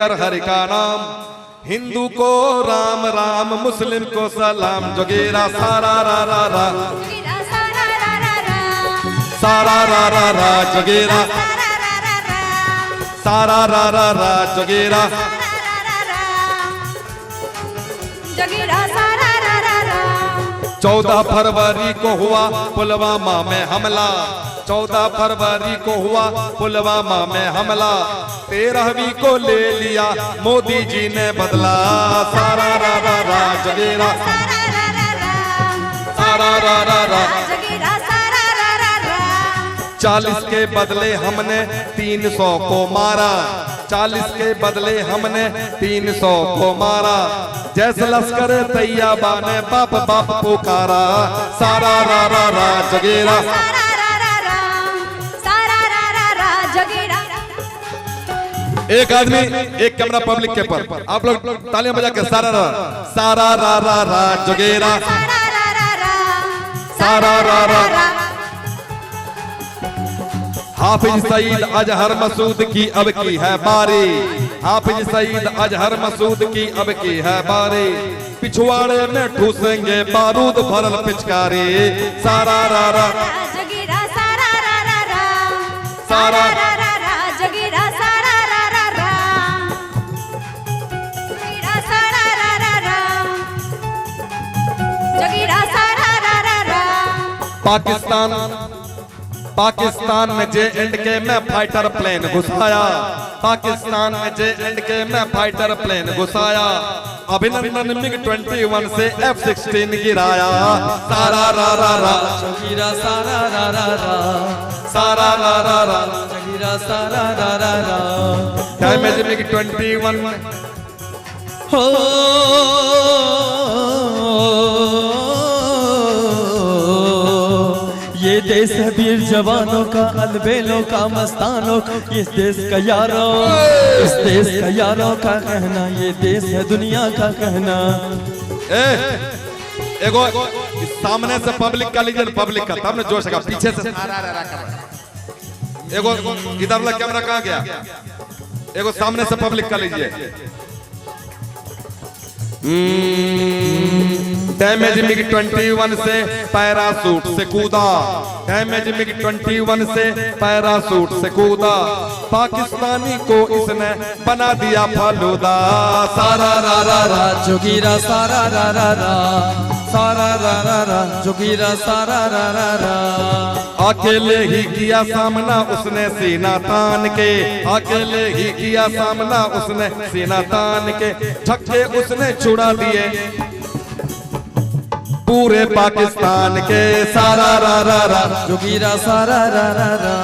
हरि का नाम, हिंदू को राम राम, मुस्लिम को सलाम। जोगेरा सारा रा रा रा, सारा रा रा रा जोगेरा, सारा रा रा रा जोगेरा, 14 फरवरी को हुआ पुलवामा में हमला, 14 फरवरी को हुआ पुलवामा में हमला, 13वीं को ले लिया मोदी जी ने बदला। सारा रा रा रा जोगेरा, सारा रा रा रा, 40 के बदले हमने 300 को मारा, 40 के बदले हमने 300 को मारा। जैसे लश्कर तैयबा ने बाप बाप पुकारा। सारा रा रा रा जोगेरा, एक आदमी एक कैमरा पब्लिक के पर, आप लोग तालियां बजा के सारा रा रा जोगेरा, सारा रा रा। हाफिज सईद अजहर मसूद की अब की है बारी, हाफिज सईद अजहर मसूद की अब की है बारी। पिछवाड़े में ठूसेंगे बारूद भरल पिचकारी। सारा रा रा, सारा पाकिस्तान में J&K में फाइटर प्लेन घुसाया, पाकिस्तान में J&K में फाइटर प्लेन घुसाया। अभिनंदन MiG-21 से F-16 गिराया। सारा रा रा रा जोगीरा, सारा रा रा रा, सारा रा रा रा जोगीरा, सारा रा रा रा। डैमेज MiG-21 हो ये देश है वीर जवानों का, अलबेलों का, मस्तानों का। इस देश का यारों, इस देश का यारों का कहना, ये देश है दुनिया का कहना। एगो सामने से पब्लिक का लीजिए, पब्लिक का तब न जोश का, पीछे से एगो इधर वाला कैमरा कहाँ गया, एगो सामने से पब्लिक का लीजिए। डैमेज MiG-21 से पैरासूट से कूदा, डैमेज MiG-21 से पैरासूट से कूदा। पाकिस्तानी को इसने बना दिया फालूदा। सारा रा रा रा जोगीरा, सारा रा रा रा, सारा रा रा रा जोगीरा, सारा रा रा रा। अकेले ही किया सामना उसने सीना तान के, अकेले ही किया सामना उसने सीना तान के। छक्के उसने छुड़ा दिए पूरे पाकिस्तान के। सारा रा रा रा जोगीरा, सारा रा रा रा,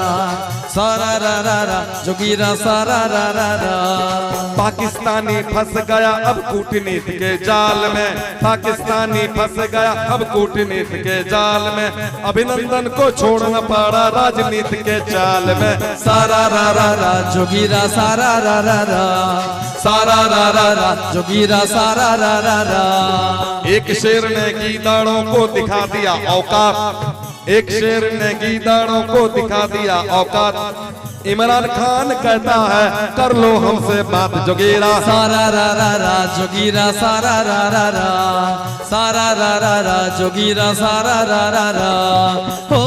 सारा रा रा रा जोगीरा, सारा रा रा रा। पाकिस्तानी फंस गया अब कूटनीति के जाल में, पाकिस्तानी फंस गया अब कूटनीति के जाल में। अभिनंदन को छोड़ना पड़ा राजनीति के चाल में। सारा रा रा रा जोगीरा, सारा रा रा रा, सारा रा रा रा जोगीरा, सारा रा रा रा। एक शेर ने गीदड़ों को दिखा दिया औकात, एक शेर ने गीदड़ों को दिखा दिया औकात। इमरान खान कहता है कर लो हमसे बात जोगीरा। सारा रा रा रा जोगीरा, सारा रा रा रा, सारा रा रा रा जोगीरा, सारा रा रा रा। हो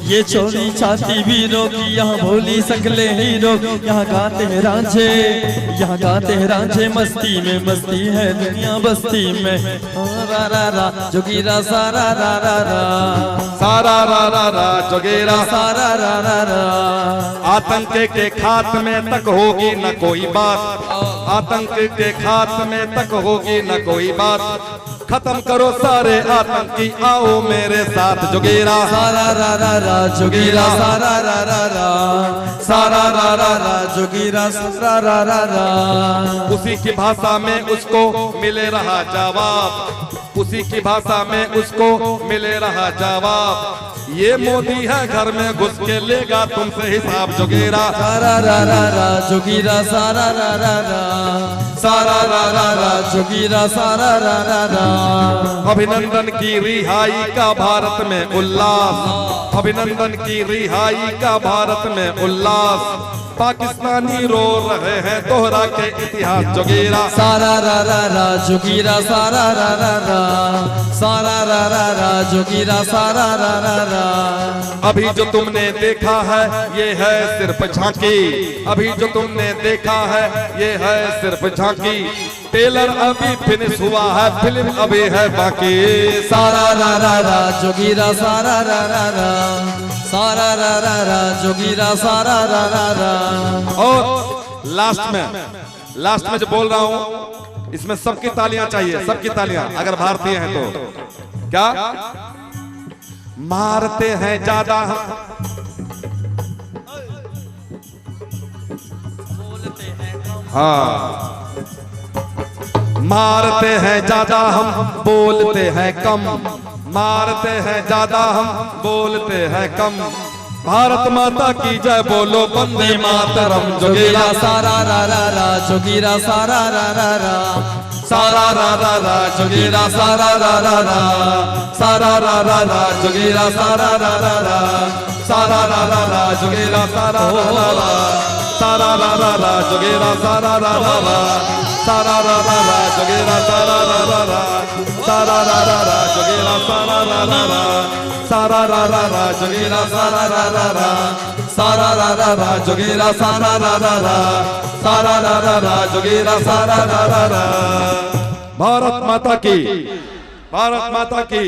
ये चोरी छाती वीरों की, यहाँ भोली सकले हीरो। यहाँ गाते हैं रांझे, यहाँ गाते हैं रांझे, मस्ती में मस्ती है दुनिया बस्ती में। रा रा रा जोगीरा, सारा रा रा रा, सारा रा रा रा जोगीरा, सारा रा रा रा। आतंक के खात्मे तक होगी न कोई बात, आतंक के खात्मे तक होगी न कोई बात। खत्म करो सारे आतंकी आओ मेरे साथ जोगीरा। सारा रा रा रा जोगीरा, सारा रा रा रा, सारा रा रा रा जोगीरा, सारा रा रा रा। उसी की भाषा में उसको मिले रहा जवाब, उसी की भाषा में उसको मिले रहा जवाब। ये मोदी है घर में घुस के लेगा तुमसे हिसाब जोगीरा। सारा रा रा रा जोगीरा, सारा रा रा रा, सारा रा रा रा जोगीरा, सारा रा रा रा। अभिनंदन की रिहाई का भारत में उल्लास, अभिनंदन की रिहाई का भारत में उल्लास। पाकिस्तानी रो रहे हैं दोहरा के इतिहास जोगीरा। सारा रा रा रा जोगीरा सारा रा रा रा, सारा रा रा रा जोगीरा सारा रा रा रा। अभी जो तुमने देखा है ये है सिर्फ झांकी, अभी जो तुमने देखा है ये है सिर्फ झांकी। टेलर अभी फिनिश हुआ है, फिल्म अभी है बाकी। सारा रा रा रा जोगीरा सारा रा रा रा, सारा रा रा रा जोगीरा सारा रा रा रा। और लास्ट में जो बोल रहा हूं इसमें सबकी तालियां चाहिए, सबकी तालियां अगर भारतीय हैं तो। क्या मारते हैं ज्यादा हाँ, मारते हैं ज्यादा हम बोलते हैं कम, मारते हैं ज्यादा हम बोलते हैं कम। भारत माता की जय बोलो वंदे मातरम जोगीरा। सारा रा रा रा जोगीरा सारा रा रा रा, सारा रा रा रा जोगीरा सारा रा रा रा, सारा रा रा रा जोगीरा सारा रा रा रा, सारा रा रा रा जोगीरा सारा रा रा रा, सारा रा रा रा जोगीरा सारा रा रा रा, सारा रा रा रा जोगीरा सारा रा रा रा, सारा रा रा रा जोगीरा सारा रा रा रा, सारा रा रा रा जोगीरा सारा रा रा रा, सारा रा रा रा जोगीरा सारा रा रा रा, सारा रा रा रा जोगीरा सारा रा रा रा। भारत माता की, भारत माता की।